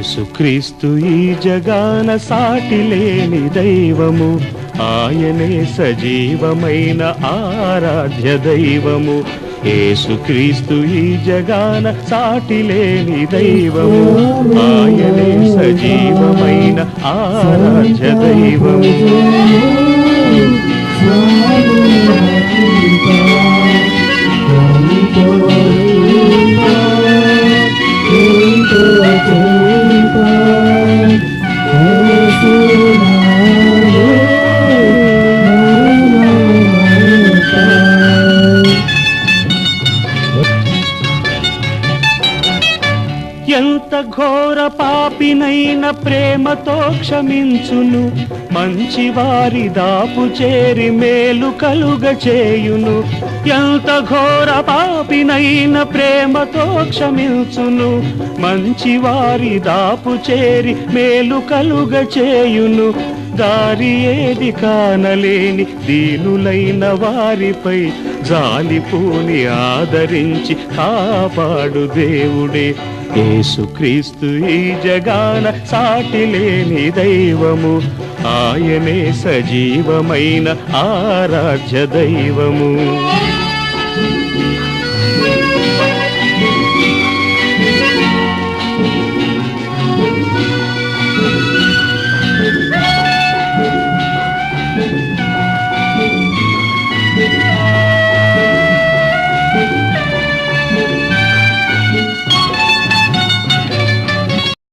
యేసుక్రీస్తు ఈ జగాన సాటి లేని దైవము, ఆయనే సజీవమైన ఆరాధ్య దైవము. యేసుక్రీస్తు ఈ జగాన సాటి లేని దైవము, ఆయనే సజీవమైన ఆరాధ్య దైవము. ఎంత ఘోర పాపినైన ప్రేమతో క్షమించును, మంచివారి దాపు చేరి మేలు కలుగ చేయును. ఎంత ఘోర పాపినైన ప్రేమతో క్షమించును, మంచివారి దాపు చేరి మేలు కలుగ చేయును. దారి ఏది కానలేని దీనులైన వారిపై జాలిపూని ఆదరించి కాపాడు దేవుడే. యేసుక్రీస్తు ఈ జగాన సాటి లేని దైవము, ఆయనే సజీవమైన ఆరాధ్య దైవము.